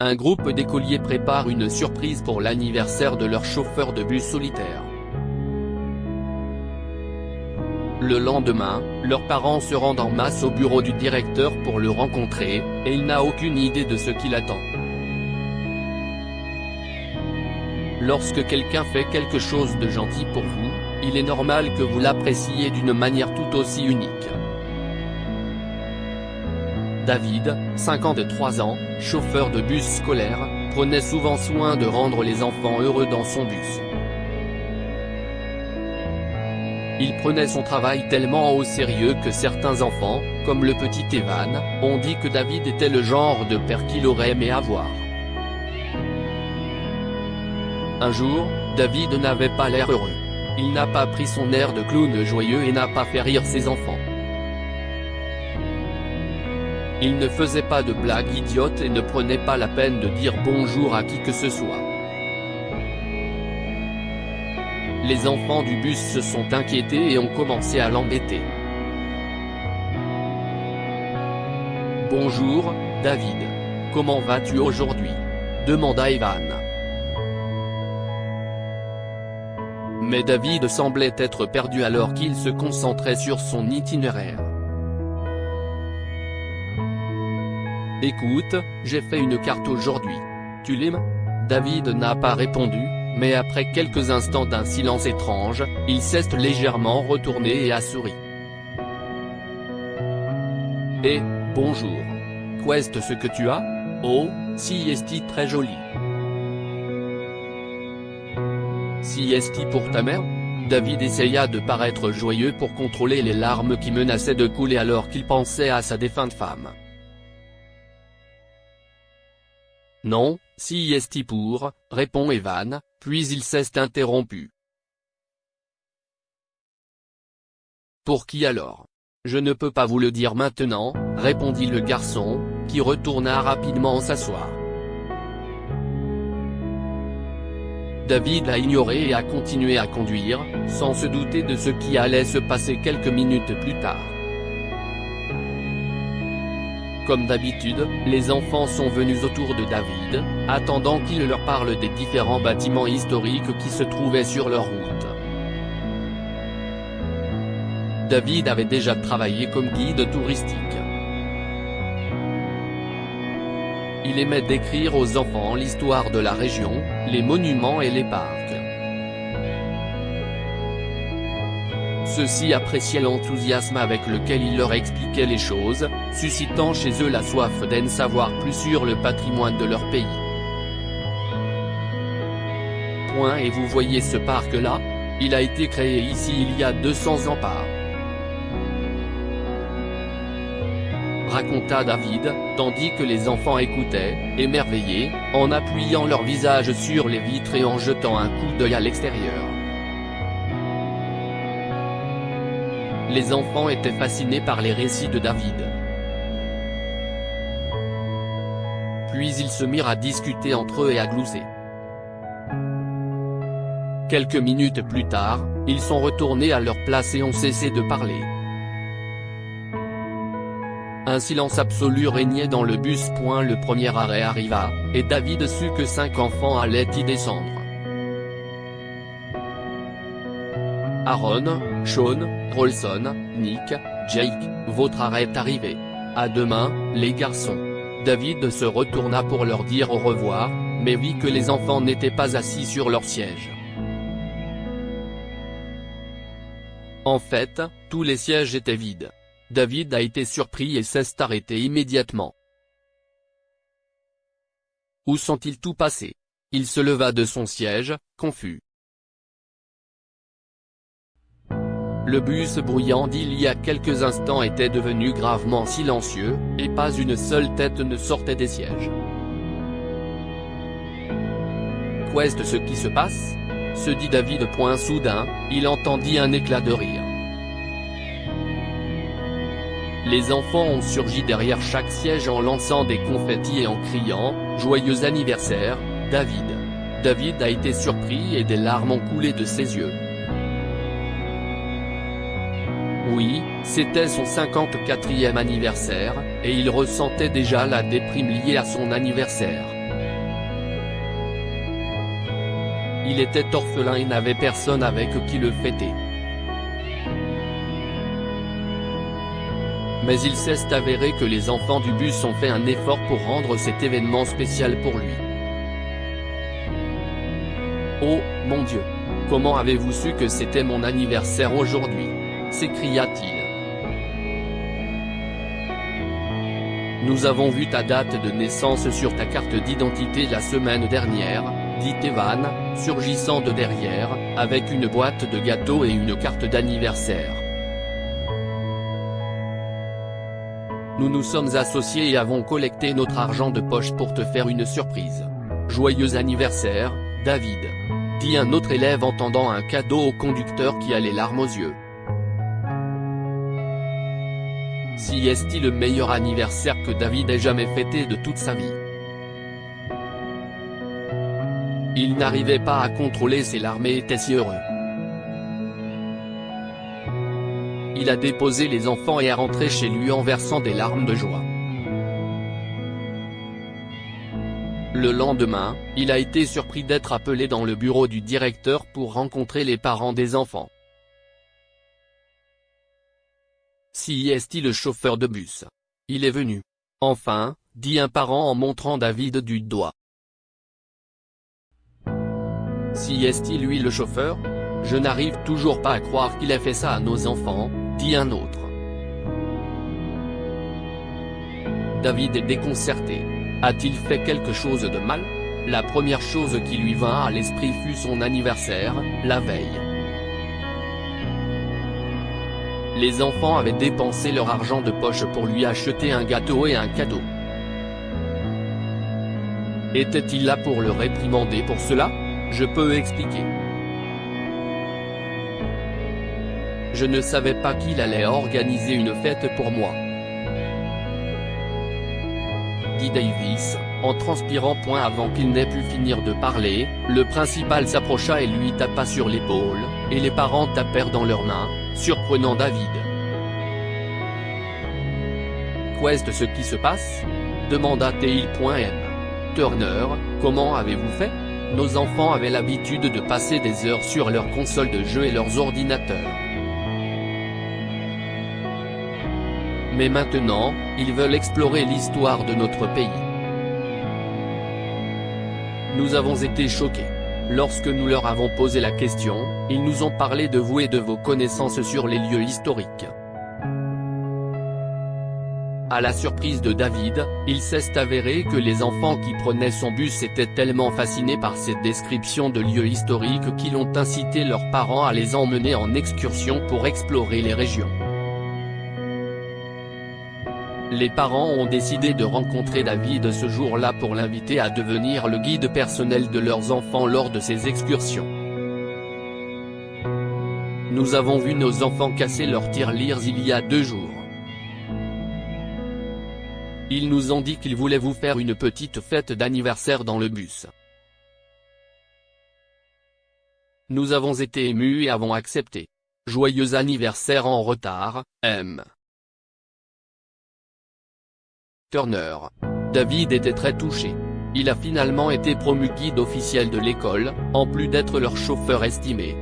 un groupe d'écoliers prépare une surprise pour l'anniversaire de leur chauffeur de bus solitaire. Le lendemain, leurs parents se rendent en masse au bureau du directeur pour le rencontrer, et il n'a aucune idée de ce qui l'attend. Lorsque quelqu'un fait quelque chose de gentil pour vous, il est normal que vous l'appréciez d'une manière tout aussi unique. David, 53 ans, chauffeur de bus scolaire, prenait souvent soin de rendre les enfants heureux dans son bus. Il prenait son travail tellement au sérieux que certains enfants, comme le petit Evan, ont dit que David était le genre de père qu'il aurait aimé avoir. Un jour, David n'avait pas l'air heureux. Il n'a pas pris son air de clown joyeux et n'a pas fait rire ses enfants. Il ne faisait pas de blagues idiotes et ne prenait pas la peine de dire bonjour à qui que ce soit. Les enfants du bus se sont inquiétés et ont commencé à l'embêter. « Bonjour, David. Comment vas-tu aujourd'hui ?» demanda Evan. Mais David semblait être perdu alors qu'il se concentrait sur son itinéraire. « Écoute, j'ai fait une carte aujourd'hui. Tu l'aimes ?» David n'a pas répondu, mais après quelques instants d'un silence étrange, il s'est légèrement retourné et a souri. « Eh, bonjour. Qu'est-ce que tu as ? Oh, si est-il très joli. Si est-il pour ta mère ?» David essaya de paraître joyeux pour contrôler les larmes qui menaçaient de couler alors qu'il pensait à sa défunte femme. « Non, si est-il pour, répond Evan, puis il s'est interrompu. « Pour qui alors ? Je ne peux pas vous le dire maintenant, répondit le garçon, qui retourna rapidement s'asseoir. David a ignoré et a continué à conduire, sans se douter de ce qui allait se passer quelques minutes plus tard. Comme d'habitude, les enfants sont venus autour de David, attendant qu'il leur parle des différents bâtiments historiques qui se trouvaient sur leur route. David avait déjà travaillé comme guide touristique. Il aimait décrire aux enfants l'histoire de la région, les monuments et les parcs. Ceux-ci appréciaient l'enthousiasme avec lequel il leur expliquait les choses, suscitant chez eux la soif d'en savoir plus sur le patrimoine de leur pays. Et vous voyez ce parc-là ? Il a été créé ici il y a 200 ans par. Raconta David, tandis que les enfants écoutaient, émerveillés, en appuyant leur visage sur les vitres et en jetant un coup d'œil à l'extérieur. Les enfants étaient fascinés par les récits de David. Puis ils se mirent à discuter entre eux et à glousser. Quelques minutes plus tard, ils sont retournés à leur place et ont cessé de parler. Un silence absolu régnait dans le bus. Le premier arrêt arriva, et David sut que 5 enfants allaient y descendre. Aaron, Sean, Rolson, Nick, Jake, votre arrêt est arrivé. À demain, les garçons. David se retourna pour leur dire au revoir, mais vit que les enfants n'étaient pas assis sur leur siège. En fait, tous les sièges étaient vides. David a été surpris et s'est arrêté immédiatement. Où sont-ils tous passés ? Il se leva de son siège, confus. Le bus bruyant d'il y a quelques instants était devenu gravement silencieux, et pas une seule tête ne sortait des sièges. Qu'est-ce ce qui se passe ? Se dit David. Soudain, il entendit un éclat de rire. Les enfants ont surgi derrière chaque siège en lançant des confettis et en criant « Joyeux anniversaire, David !» David a été surpris et des larmes ont coulé de ses yeux. Oui, c'était son 54e anniversaire, et il ressentait déjà la déprime liée à son anniversaire. Il était orphelin et n'avait personne avec qui le fêter. Mais il s'est avéré que les enfants du bus ont fait un effort pour rendre cet événement spécial pour lui. Oh, mon Dieu! Comment avez-vous su que c'était mon anniversaire aujourd'hui? S'écria-t-il. Nous avons vu ta date de naissance sur ta carte d'identité la semaine dernière, dit Evan, surgissant de derrière, avec une boîte de gâteaux et une carte d'anniversaire. Nous nous sommes associés et avons collecté notre argent de poche pour te faire une surprise. Joyeux anniversaire, David, dit un autre élève en tendant un cadeau au conducteur qui a les larmes aux yeux. Si est-il le meilleur anniversaire que David ait jamais fêté de toute sa vie. Il n'arrivait pas à contrôler ses larmes et était si heureux. Il a déposé les enfants et est rentré chez lui en versant des larmes de joie. Le lendemain, il a été surpris d'être appelé dans le bureau du directeur pour rencontrer les parents des enfants. Si est-il le chauffeur de bus? Il est venu. Enfin, dit un parent en montrant David du doigt. Si est-il lui le chauffeur? Je n'arrive toujours pas à croire qu'il ait fait ça à nos enfants, dit un autre. David est déconcerté. A-t-il fait quelque chose de mal? La première chose qui lui vint à l'esprit fut son anniversaire, la veille. Les enfants avaient dépensé leur argent de poche pour lui acheter un gâteau et un cadeau. Était-il là pour le réprimander pour cela? Je peux expliquer. Je ne savais pas qu'il allait organiser une fête pour moi, dit Davis, en transpirant. Avant qu'il n'ait pu finir de parler, le principal s'approcha et lui tapa sur l'épaule, et les parents tapèrent dans leurs mains, surprenant David. Qu'est-ce ce qui se passe? Demanda T.M. Turner, comment avez-vous fait? Nos enfants avaient l'habitude de passer des heures sur leurs consoles de jeux et leurs ordinateurs. Mais maintenant, ils veulent explorer l'histoire de notre pays. Nous avons été choqués. Lorsque nous leur avons posé la question, ils nous ont parlé de vous et de vos connaissances sur les lieux historiques. À la surprise de David, il s'est avéré que les enfants qui prenaient son bus étaient tellement fascinés par cette description de lieux historiques qu'ils ont incité leurs parents à les emmener en excursion pour explorer les régions. Les parents ont décidé de rencontrer David ce jour-là pour l'inviter à devenir le guide personnel de leurs enfants lors de ces excursions. Nous avons vu nos enfants casser leurs tirelires il y a 2 jours. Ils nous ont dit qu'ils voulaient vous faire une petite fête d'anniversaire dans le bus. Nous avons été émus et avons accepté. Joyeux anniversaire en retard, M. Turner. David était très touché. Il a finalement été promu guide officiel de l'école, en plus d'être leur chauffeur estimé.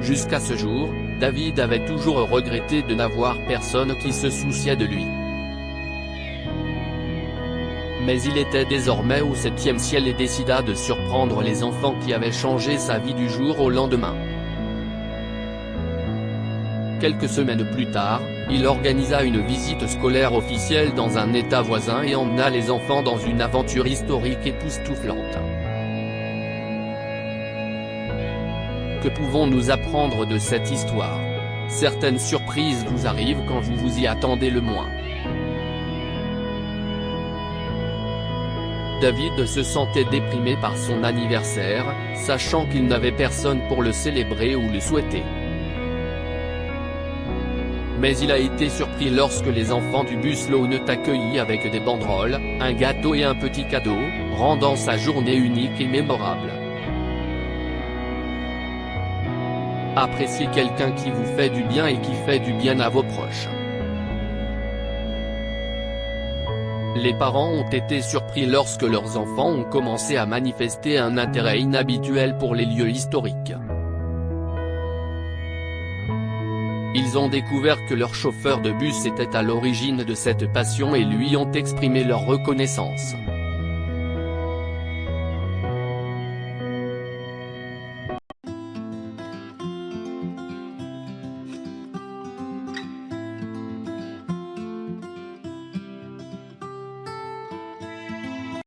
Jusqu'à ce jour, David avait toujours regretté de n'avoir personne qui se souciait de lui. Mais il était désormais au 7e ciel et décida de surprendre les enfants qui avaient changé sa vie du jour au lendemain. Quelques semaines plus tard, il organisa une visite scolaire officielle dans un État voisin et emmena les enfants dans une aventure historique époustouflante. Que pouvons-nous apprendre de cette histoire? Certaines surprises vous arrivent quand vous vous y attendez le moins. David se sentait déprimé par son anniversaire, sachant qu'il n'avait personne pour le célébrer ou le souhaiter. Mais il a été surpris lorsque les enfants du bus l'ont accueilli avec des banderoles, un gâteau et un petit cadeau, rendant sa journée unique et mémorable. Appréciez quelqu'un qui vous fait du bien et qui fait du bien à vos proches. Les parents ont été surpris lorsque leurs enfants ont commencé à manifester un intérêt inhabituel pour les lieux historiques. Ils ont découvert que leur chauffeur de bus était à l'origine de cette passion et lui ont exprimé leur reconnaissance.